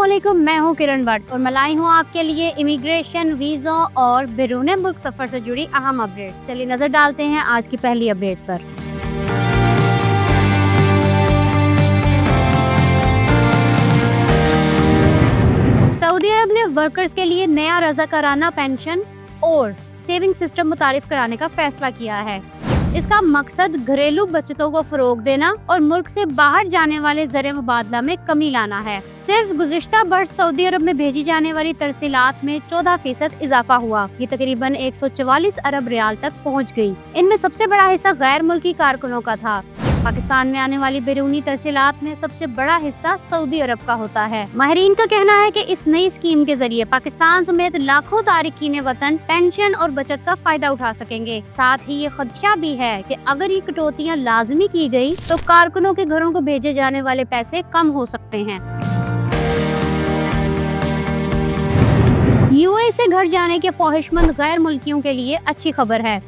अस्सलामुअलैकुम, मैं हूँ किरण भट्ट और मैं लाई हूँ आपके लिए इमिग्रेशन, वीज़ों और बैरून मुल्क सफ़र से जुड़ी अहम अपडेट्स। चलिए नज़र डालते हैं आज की पहली अपडेट पर। सऊदी अरब ने वर्कर्स के लिए नया रज़ाकाराना पेंशन और सेविंग सिस्टम मुतारिफ कराने का फैसला किया है। इसका मकसद घरेलू बचतों को फरोग देना और मुल्क से बाहर जाने वाले ज़र मुबादला में कमी लाना है। सिर्फ गुज़िश्ता बर्स सऊदी अरब में भेजी जाने वाली तरसीलात में 14% इजाफा हुआ। ये तकरीबन 144 अरब रियाल तक पहुँच गई। इनमें सबसे बड़ा हिस्सा गैर मुल्की कारकुनों का था। पाकिस्तान में आने वाली बैरूनी तरसीलात में सबसे बड़ा हिस्सा सऊदी अरब का होता है। माहिरीन का कहना है कि इस नई स्कीम के जरिए पाकिस्तान समेत लाखों तारिकीन वतन पेंशन और बचत का फायदा उठा सकेंगे। साथ ही ये खदशा भी है कि अगर ये कटौतियाँ लाजमी की गई तो कारकुनों के घरों को भेजे जाने वाले पैसे कम हो सकते हैं। यूएई से घर जाने के ख्वाहिशमंद गैर मुल्कियों के लिए अच्छी खबर है।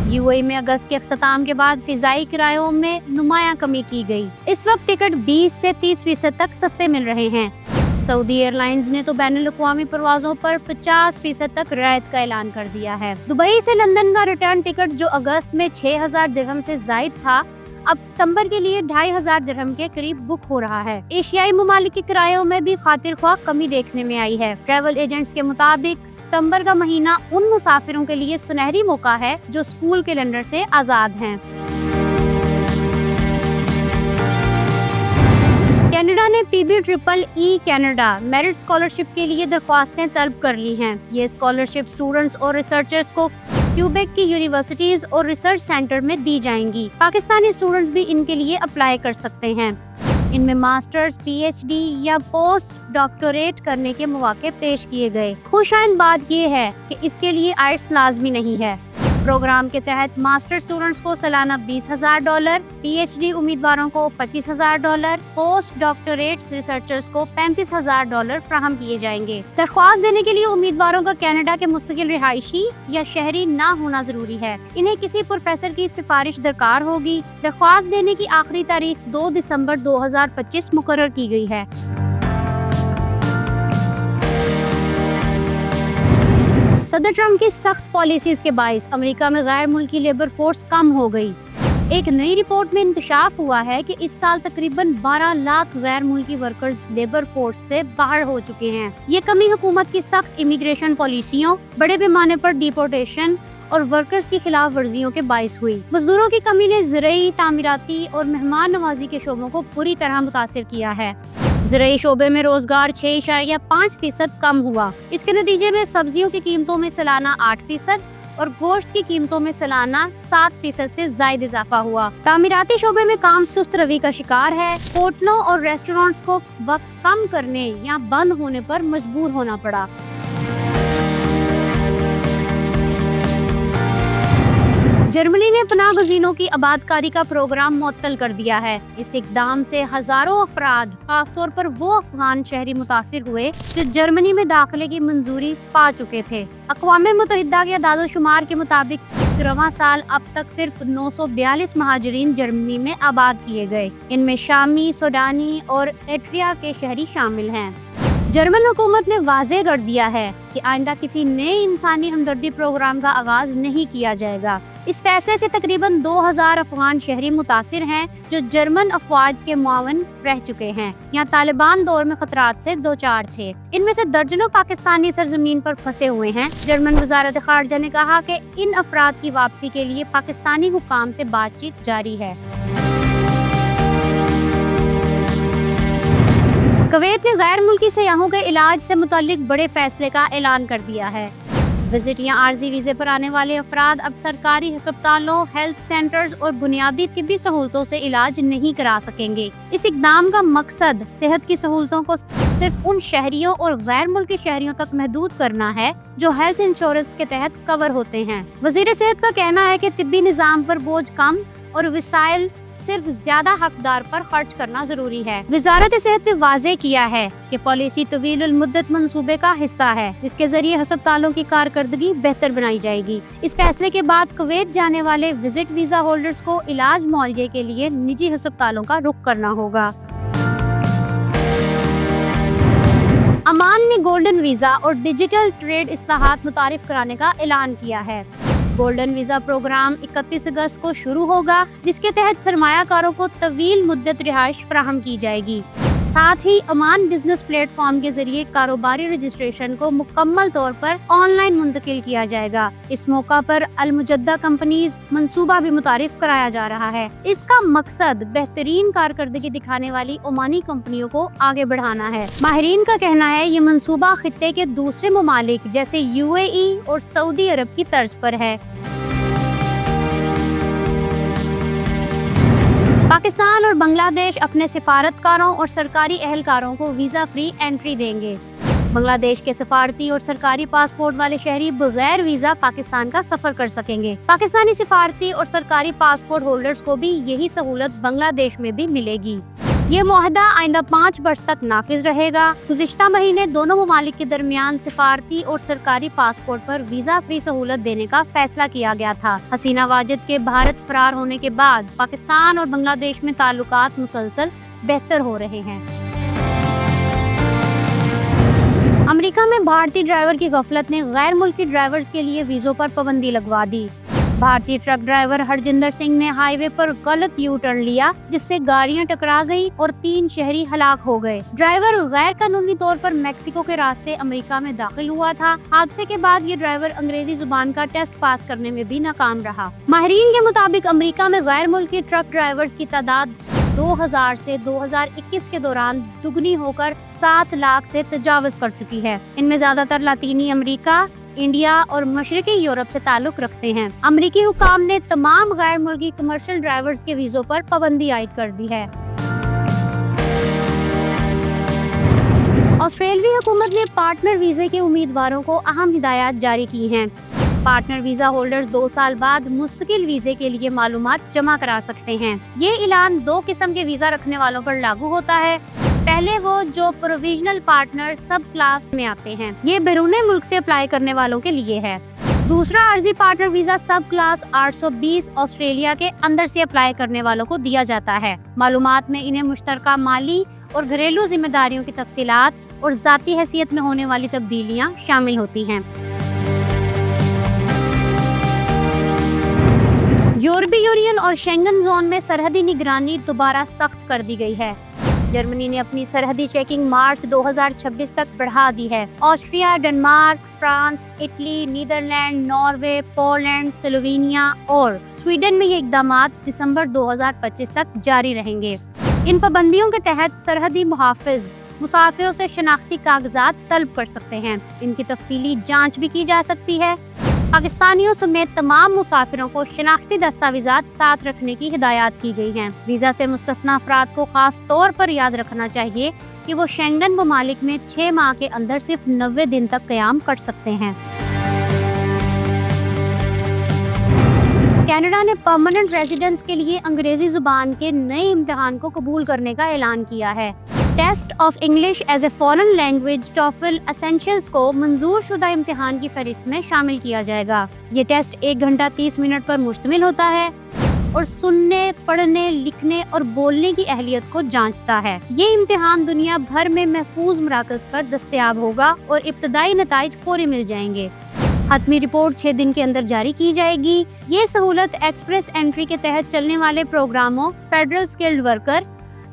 यूएई में अगस्त के अख्ताम के बाद फिजाई किरायों में नुमायां कमी की गई। इस वक्त टिकट 20 से 30% तक सस्ते मिल रहे हैं। सऊदी एयरलाइंस ने तो बैनुल-अक़वामी परवाज़ों पर 50% तक रियायत का ऐलान कर दिया है। दुबई से लंदन का रिटर्न टिकट जो अगस्त में 6000 दिरहम से जायद था, अब सितंबर के लिए 2500 दिरहम के करीब बुक हो रहा है। एशियाई ममालिक के किरायों में भी खातिर ख्वाह कमी देखने में आई है। ट्रैवल एजेंट्स के मुताबिक सितंबर का महीना उन मुसाफिरों के लिए सुनहरी मौका है जो स्कूल कैलेंडर से आज़ाद हैं। कनाडा ने PBEEE कनाडा मेरिट स्कॉलरशिप के लिए दरख्वास्तें तलब कर ली हैं। ये स्कॉलरशिप स्टूडेंट्स और रिसर्चर्स को क्यूबेक की यूनिवर्सिटीज और रिसर्च सेंटर में दी जाएंगी। पाकिस्तानी स्टूडेंट्स भी इनके लिए अप्लाई कर सकते हैं। इनमें मास्टर्स, PhD या पोस्ट डॉक्टरेट करने के मौके पेश किए गए। खुशाइंद बात यह है कि इसके लिए IELTS लाजमी नहीं है। प्रोग्राम के तहत मास्टर स्टूडेंट्स को सालाना $20,000, PhD उम्मीदवारों को $25,000, पोस्ट डॉक्टरेट रिसर्चर्स को $35,000 फ्राहम किए जाएंगे। दरख्वास्त देने के लिए उम्मीदवारों का कनाडा के मुस्तकिल रिहायशी या शहरी ना होना जरूरी है। इन्हें किसी प्रोफेसर की सिफारिश दरकार होगी। दरख्वास्त देने की आखिरी तारीख 2 दिसंबर 2025 मुकर्रर की गई है। सदर ट्रम्प की सख्त पॉलिसीज के बाइस अमेरिका में गैर मुल्की लेबर फोर्स कम हो गई। एक नई रिपोर्ट में इंकशाफ हुआ है कि इस साल तकरीबन 12 लाख गैर मुल्की वर्कर्स लेबर फोर्स से बाहर हो चुके हैं। ये कमी हुकूमत की सख्त इमिग्रेशन पॉलिसियों, बड़े पैमाने पर डिपोर्टेशन और वर्कर्स की खिलाफ वर्जियों के बाइस हुई। मजदूरों की कमी ने ज़राई, तामीराती और मेहमान नवाजी के शोबों को बुरी तरह मुतासिर किया है। ज़राई शोबे में रोजगार 6.5% कम हुआ। इसके नतीजे में सब्जियों की कीमतों में सालाना 8% और गोश्त की कीमतों में सालाना 7% से ज्यादा इजाफा हुआ। तामीराती शोबे में काम सुस्त रवि का शिकार है। होटलों और रेस्टोरेंट्स को वक्त कम करने या बंद होने पर मजबूर होना पड़ा। जर्मनी ने पनाह गज़ीनों की आबादकारी का प्रोग्राम मुअत्तल कर दिया है। इस इक़दाम से हजारों अफराद, खासतौर पर वो अफगान शहरी मुतासिर हुए जो जर्मनी में दाखिले की मंजूरी पा चुके थे। अक़वाम मुत्तहिदा के अदाद-ओ-शुमार के मुताबिक रवां साल अब तक सिर्फ 942 महाजरीन जर्मनी में आबाद किए गए। इनमें शामी, सूडानी और एरिट्रिया के शहरी शामिल हैं। जर्मन हुकूमत ने वाज़ेह कर दिया है कि आइंदा किसी नए इंसानी हमदर्दी प्रोग्राम का आगाज नहीं किया जाएगा। इस फैसले से तकरीबन 2000 अफगान शहरी मुतासिर हैं जो जर्मन अफवाज के मुआवन रह चुके हैं या तालिबान दौर में खतरात से दोचार थे। इनमें से दर्जनों पाकिस्तानी सरजमीन पर फंसे हुए हैं। जर्मन वज़ारत ख़ारिजा ने कहा कि इन अफराद की वापसी के लिए पाकिस्तानी हुकाम से बातचीत जारी है। कुवैत ने गैर मुल्की सयाहों के इलाज से मुतल्लिक बड़े फैसले का ऐलान कर दिया है। विजिट या आर्जी वीज़े पर आने वाले अफराद अब सरकारी अस्पतालों, हेल्थ सेंटर्स और बुनियादी तिब्बी सहूलतों से इलाज नहीं करा सकेंगे। इस इक़दाम का मकसद सेहत की सहूलतों को सिर्फ उन शहरियों और गैर मुल्की शहरियों तक महदूद करना है जो हेल्थ इंश्योरेंस के तहत कवर होते हैं। वज़ीर सेहत का कहना है कि तिब्बी निज़ाम पर बोझ कम और वसाइल सिर्फ ज्यादा हकदार पर खर्च करना जरूरी है। वजारत सेहत ने वाज़ेह किया है कि पॉलिसी तवील मुद्दत मंसूबे का हिस्सा है, जिसके जरिए अस्पतालों की कारकर्दगी बेहतर बनाई जाएगी। इस फैसले के बाद कुवैत जाने वाले विजिट वीजा होल्डर्स को इलाज मुआलजे के लिए निजी अस्पतालों का रुख करना होगा। अमान ने गोल्डन वीजा और डिजिटल ट्रेड इस्लाहात मुतारिफ कराने का ऐलान किया है। गोल्डन वीजा प्रोग्राम 31 अगस्त को शुरू होगा, जिसके तहत सरमायाकारों को तवील मुद्दत रिहाइश फराहम की जाएगी। साथ ही अमान बिजनेस प्लेटफॉर्म के जरिए कारोबारी रजिस्ट्रेशन को मुकम्मल तौर पर ऑनलाइन मुंतकिल किया जाएगा। इस मौका पर अल-मुजद्दा कंपनीज मंसूबा भी मुतारिफ कराया जा रहा है। इसका मकसद बेहतरीन कारकर्दगी दिखाने वाली ओमानी कंपनियों को आगे बढ़ाना है। माहिरीन का कहना है ये मंसूबा खित्ते के दूसरे ममालिक जैसे UAE और सऊदी अरब की तर्ज पर है। पाकिस्तान और बांग्लादेश अपने सिफारतकारों और सरकारी एहलकारों को वीजा फ्री एंट्री देंगे। बांग्लादेश के सिफारती और सरकारी पासपोर्ट वाले शहरी बगैर वीजा पाकिस्तान का सफर कर सकेंगे। पाकिस्तानी सिफारती और सरकारी पासपोर्ट होल्डर्स को भी यही सहूलत बांग्लादेश में भी मिलेगी। ये मुआहदा आइंदा 5 वर्ष तक नाफिज रहेगा। गुज़िश्ता महीने दोनों ममालिक के दरमियान सिफारती और सरकारी पासपोर्ट पर वीजा फ्री सहूलत देने का फैसला किया गया था। हसीना वाजिद के भारत फरार होने के बाद पाकिस्तान और बांग्लादेश में ताल्लुकात मुसलसल बेहतर हो रहे हैं। अमेरिका में भारतीय ड्राइवर की गफलत ने गैर मुल्की ड्राइवर्स के लिए वीजों पर पाबंदी लगवा दी। भारतीय ट्रक ड्राइवर हरजिंदर सिंह ने हाईवे पर गलत यू टर्न लिया, जिससे गाड़ियां टकरा गई और 3 शहरी हलाक हो गए। ड्राइवर गैर कानूनी तौर पर मेक्सिको के रास्ते अमेरिका में दाखिल हुआ था। हादसे के बाद ये ड्राइवर अंग्रेजी जुबान का टेस्ट पास करने में भी नाकाम रहा। माहिरीन के मुताबिक अमेरिका में गैर मुल्की ट्रक ड्राइवर्स की तादाद 2000 से 2021 के दौरान दुगनी होकर 7 लाख से तजावज कर चुकी है। इनमें ज्यादातर लातीनी अमेरिका, इंडिया और मशरकी यूरोप से ताल्लुक रखते हैं। अमेरिकी हुकाम ने तमाम गैर मुल्की कमर्शियल ड्राइवर्स के वीजों पर पाबंदी आयद कर दी है। ऑस्ट्रेलियाई हुकूमत ने पार्टनर वीजे के उम्मीदवारों को अहम हिदायत जारी की हैं। पार्टनर वीजा होल्डर्स 2 साल बाद मुस्तकिल वीजे के लिए मालूमात जमा करा सकते हैं। ये ऐलान 2 किस्म के वीजा रखने वालों पर लागू होता है। पहले वो जो प्रोविजनल पार्टनर सब क्लास में आते हैं, ये बैरूने मुल्क से अप्लाई करने वालों के लिए है। दूसरा अर्जी पार्टनर वीजा सब क्लास 820 ऑस्ट्रेलिया के अंदर से अप्लाई करने वालों को दिया जाता है। मालूमात में इन्हें मुश्तरका माली और घरेलू जिम्मेदारियों की तफसीलात और जाती हैसियत में होने वाली तब्दीलियां शामिल होती हैं। यूरोपीय यूनियन और शेंगन जोन में सरहदी निगरानी दोबारा सख्त कर दी गई है। जर्मनी ने अपनी सरहदी चेकिंग मार्च 2026 तक बढ़ा दी है। Austria, Denmark, France, Italy, Netherlands, Norway, Poland, Slovenia और स्वीडन में ये इकदामात दिसंबर 2025 तक जारी रहेंगे। इन पाबंदियों के तहत सरहदी मुहाफिज मुसाफिरों से शनाख्ती कागजात तलब कर सकते हैं। इनकी तफसीली जांच भी की जा सकती है। पाकिस्तानियों समेत तमाम मुसाफिरों को शनाख्ती दस्तावेजात साथ रखने की हिदायत की गई हैं। वीजा से मुस्तस्ना अफराद को खास तौर पर याद रखना चाहिए कि वो शेंगन ममालिक में 6 माह के अंदर सिर्फ 90 दिन तक क़याम कर सकते हैं। कनाडा ने परमानेंट रेजिडेंट्स के लिए अंग्रेजी जुबान के नए इम्तिहान को कबूल करने का ऐलान किया है। Test of English as a Foreign Language TOEFL Essentials को मंजूर शुदा इम्तिहान की फहरिस्त में शामिल किया जाएगा। ये टेस्ट 1 घंटा 30 मिनट पर मुश्तमिल होता है और सुनने, पढ़ने, लिखने और बोलने की अहलियत को जांचता है। ये इम्तिहान दुनिया भर में महफूज मराकज़ पर दस्तयाब होगा और इब्तदाई नताइज फौरी मिल जाएंगे। हतमी रिपोर्ट 6 दिन के अंदर जारी की जाएगी। ये सहूलत एक्सप्रेस एंट्री के तहत चलने वाले प्रोग्रामों federal skilled worker,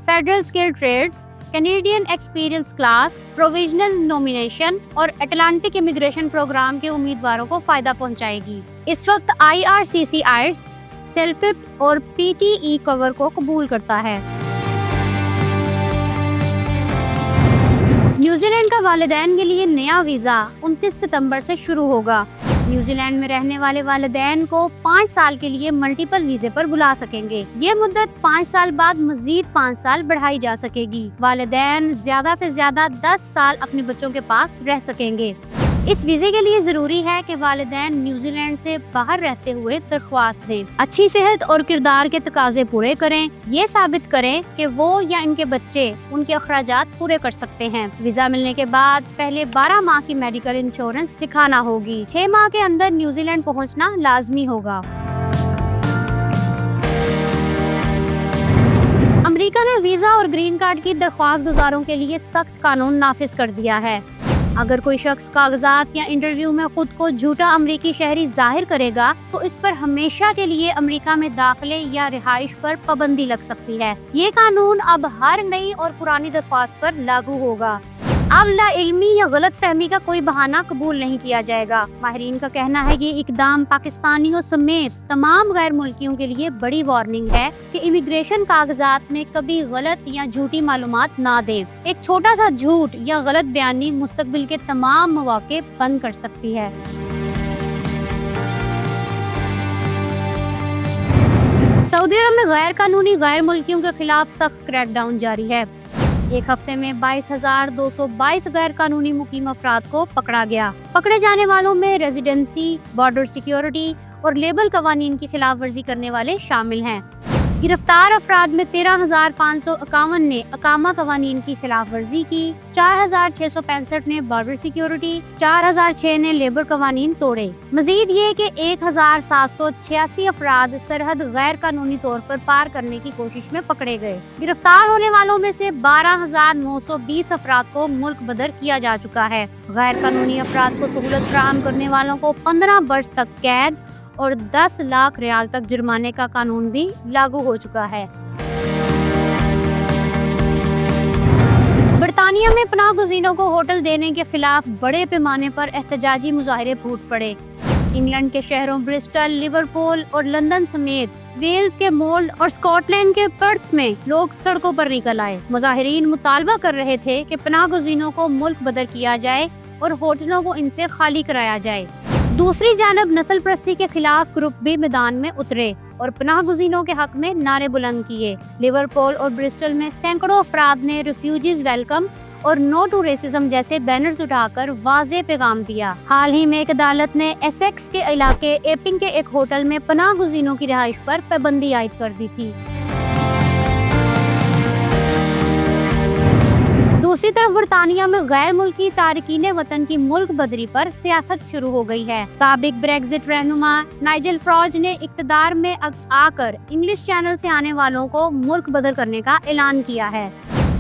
federal skilled trades, Canadian experience class, provisional nomination और अटलांटिक इमिग्रेशन प्रोग्राम के उम्मीदवारों को फायदा पहुंचाएगी। इस वक्त IRCC आइट्स, सेलपिप और PTE कवर को कबूल करता है। न्यूजीलैंड का वालिदैन के लिए नया वीजा 29 सितंबर से शुरू होगा। न्यूजीलैंड में रहने वाले वालिदैन को 5 साल के लिए मल्टीपल वीजे पर बुला सकेंगे। ये मुद्दत 5 साल बाद मजीद 5 साल बढ़ाई जा सकेगी। वालिदैन ज्यादा से ज्यादा 10 साल अपने बच्चों के पास रह सकेंगे। इस वीजे के लिए जरूरी है कि वालिदैन न्यूजीलैंड से बाहर रहते हुए दरख्वास्त दें, अच्छी सेहत और किरदार के तकाजे पूरे करें, ये साबित करें कि वो या इनके बच्चे उनके अखराजात पूरे कर सकते हैं। वीजा मिलने के बाद पहले 12 माह की मेडिकल इंश्योरेंस दिखाना होगी। 6 माह के अंदर न्यूजीलैंड पहुंचना लाजमी होगा। امریکہ نے ویزا اور گرین کارڈ کی درخواست گزاروں کے لیے سخت قانون نافذ کر دیا ہے۔ اگر کوئی شخص کاغذات یا انٹرویو میں خود کو جھوٹا امریکی شہری ظاہر کرے گا تو اس پر ہمیشہ کے لیے امریکہ میں داخلے یا رہائش پر پابندی لگ سکتی ہے۔ یہ قانون اب ہر نئی اور پرانی درخواست پر لاگو ہوگا۔ اب لا علمی یا غلط فہمی کا کوئی بہانہ قبول نہیں کیا جائے گا۔ ماہرین کا کہنا ہے کہ یہ اقدام پاکستانیوں سمیت تمام غیر ملکیوں کے لیے بڑی وارننگ ہے کہ امیگریشن کاغذات میں کبھی غلط یا جھوٹی معلومات نہ دیں۔ ایک چھوٹا سا جھوٹ یا غلط بیانی مستقبل کے تمام مواقع بند کر سکتی ہے۔ سعودی عرب میں غیر قانونی غیر ملکیوں کے خلاف سخت کریک ڈاؤن جاری ہے۔ ایک ہفتے میں 22,222 غیر قانونی مقیم افراد کو پکڑا گیا۔ پکڑے جانے والوں میں ریزیڈنسی، بارڈر سیکیورٹی اور لیبل قوانین کی خلاف ورزی کرنے والے شامل ہیں۔ گرفتار افراد میں 13,551 نے اقامہ قوانین کی خلاف ورزی کی، 4,665 نے بارڈر سیکیورٹی، 4,006 نے لیبر قوانین توڑے۔ مزید یہ کہ 1,786 افراد سرحد غیر قانونی طور پر پار کرنے کی کوشش میں پکڑے گئے۔ گرفتار ہونے والوں میں سے 12,920 افراد کو ملک بدر کیا جا چکا ہے۔ غیر قانونی افراد کو سہولت فراہم کرنے والوں کو 15 برس تک قید اور 10 لاکھ ریال تک جرمانے کا قانون بھی لاگو ہو چکا ہے۔ برطانیہ میں پناہ گزینوں کو ہوٹل دینے کے خلاف بڑے پیمانے پر احتجاجی مظاہرے پھوٹ پڑے۔ انگلینڈ کے شہروں برسٹل، لیورپول اور لندن سمیت ویلز کے مولڈ اور اسکاٹ لینڈ کے پرتھ میں لوگ سڑکوں پر نکل آئے۔ مظاہرین مطالبہ کر رہے تھے کہ پناہ گزینوں کو ملک بدر کیا جائے اور ہوٹلوں کو ان سے خالی کرایا جائے۔ دوسری جانب نسل پرستی کے خلاف گروپ بھی میدان میں اترے اور پناہ گزینوں کے حق میں نعرے بلند کیے۔ لیورپول اور برسٹل میں سینکڑوں افراد نے ریفیوجیز ویلکم اور نو ٹو ریسزم جیسے بینرز اٹھا کر واضح پیغام دیا۔ حال ہی میں ایک عدالت نے ایسیکس کے علاقے ایپنگ کے ایک ہوٹل میں پناہ گزینوں کی رہائش پر پابندی عائد کر دی تھی۔ دوسری طرف برطانیہ میں غیر ملکی تارکین وطن کی ملک بدری پر سیاست شروع ہو گئی ہے۔ سابق بریگزٹ رہنما نائجل فراج نے اقتدار میں آ کر انگلش چینل سے آنے والوں کو ملک بدر کرنے کا اعلان کیا ہے۔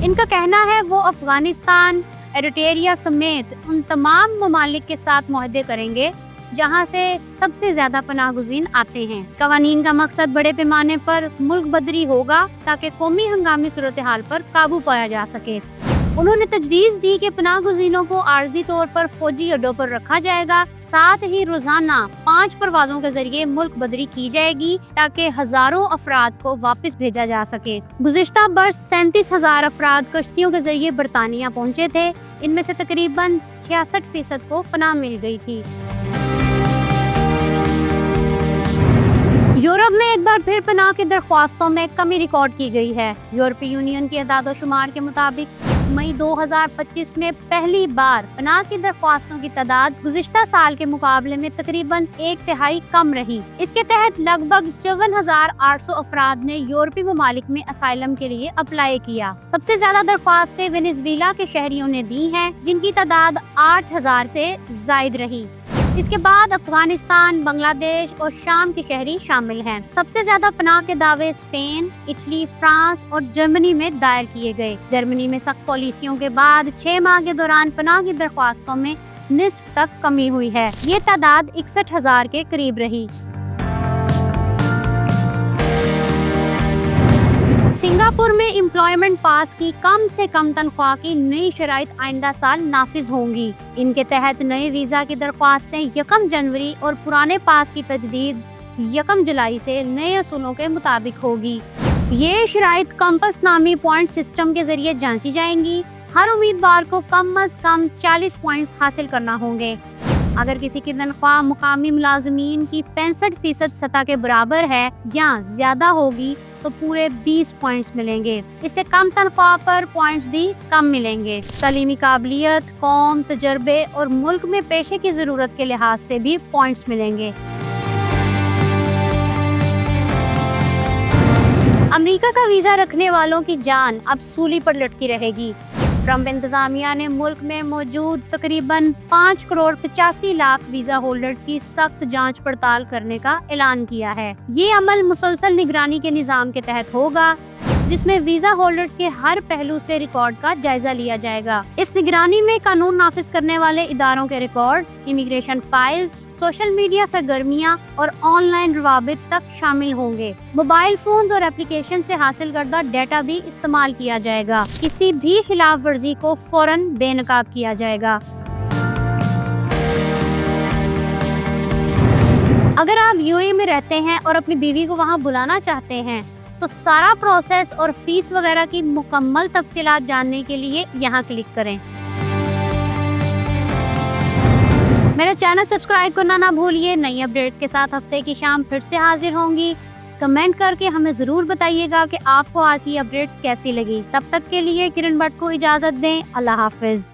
ان کا کہنا ہے وہ افغانستان، ایریٹریا سمیت ان تمام ممالک کے ساتھ معاہدے کریں گے جہاں سے سب سے زیادہ پناہ گزین آتے ہیں۔ قوانین کا مقصد بڑے پیمانے پر ملک بدری ہوگا تاکہ قومی ہنگامی صورتحال پر قابو پایا جا سکے۔ انہوں نے تجویز دی کہ پناہ گزینوں کو عارضی طور پر فوجی اڈوں پر رکھا جائے گا، ساتھ ہی روزانہ 5 پروازوں کے ذریعے ملک بدری کی جائے گی تاکہ ہزاروں افراد کو واپس بھیجا جا سکے۔ گزشتہ برس 37,000 افراد کشتیوں کے ذریعے برطانیہ پہنچے تھے، ان میں سے تقریباً 66% کو پناہ مل گئی تھی۔ یورپ میں ایک بار پھر پناہ کی درخواستوں میں کمی ریکارڈ کی گئی ہے۔ یورپی یونین کے اعداد و شمار کے مطابق مئی 2025 میں پہلی بار پناہ کی درخواستوں کی تعداد گزشتہ سال کے مقابلے میں تقریباً 1/3 کم رہی۔ اس کے تحت لگ بھگ 54,800 افراد نے یورپی ممالک میں اسائلم کے لیے اپلائی کیا۔ سب سے زیادہ درخواستیں وینزویلا کے شہریوں نے دی ہیں، جن کی تعداد 8,000 سے زائد رہی۔ اس کے بعد افغانستان، بنگلہ دیش اور شام کے شہری شامل ہیں۔ سب سے زیادہ پناہ کے دعوے اسپین، اٹلی، فرانس اور جرمنی میں دائر کیے گئے۔ جرمنی میں سخت پالیسیوں کے بعد 6 ماہ کے دوران پناہ کی درخواستوں میں نصف تک کمی ہوئی ہے۔ یہ تعداد 61,000 کے قریب رہی۔ سنگاپور میں امپلائمنٹ پاس کی کم سے کم تنخواہ کی نئی شرائط آئندہ سال نافذ ہوں گی۔ ان کے تحت نئے ویزا کی درخواستیں 1 جنوری اور پرانے پاس کی تجدید 1 جولائی سے نئے اصولوں کے مطابق ہوگی۔ یہ شرائط کمپس نامی پوائنٹ سسٹم کے ذریعے جانچی جائیں گی۔ ہر امیدوار کو کم از کم 40 پوائنٹس حاصل کرنا ہوں گے۔ اگر کسی کی تنخواہ مقامی ملازمین کی 65% سطح کے برابر ہے یا زیادہ ہوگی تو پورے 20 پوائنٹس ملیں گے۔ اس سے کم تنخواہ پر پوائنٹس بھی کم ملیں گے۔ تعلیمی قابلیت، قوم، تجربے اور ملک میں پیشے کی ضرورت کے لحاظ سے بھی پوائنٹس ملیں گے۔ امریکہ کا ویزا رکھنے والوں کی جان اب سولی پر لٹکی رہے گی۔ ٹرمپ انتظامیہ نے ملک میں موجود تقریباً 5,85,00,000 ویزا ہولڈرز کی سخت جانچ پڑتال کرنے کا اعلان کیا ہے۔ یہ عمل مسلسل نگرانی کے نظام کے تحت ہوگا۔ جس میں ویزا ہولڈرز کے ہر پہلو سے ریکارڈ کا جائزہ لیا جائے گا۔ اس نگرانی میں قانون نافذ کرنے والے اداروں کے records, immigration files, social media سرگرمیاں اور آن لائن روابط تک شامل ہوں گے۔ موبائل فونز اور اپلیکیشن سے حاصل کردہ ڈیٹا بھی استعمال کیا جائے گا۔ کسی بھی خلاف ورزی کو فوراً بے نقاب کیا جائے گا۔ اگر آپ یو اے میں رہتے ہیں اور اپنی بیوی کو وہاں بلانا چاہتے ہیں تو سارا پروسیس اور فیس وغیرہ کی مکمل تفصیلات جاننے کے لیے یہاں کلک کریں۔ میرا چینل سبسکرائب کرنا نہ بھولیے۔ نئی اپڈیٹس کے ساتھ ہفتے کی شام پھر سے حاضر ہوں گی۔ کمنٹ کر کے ہمیں ضرور بتائیے گا کہ آپ کو آج کی اپڈیٹس کیسی لگی۔ تب تک کے لیے کرن بٹ کو اجازت دیں۔ اللہ حافظ۔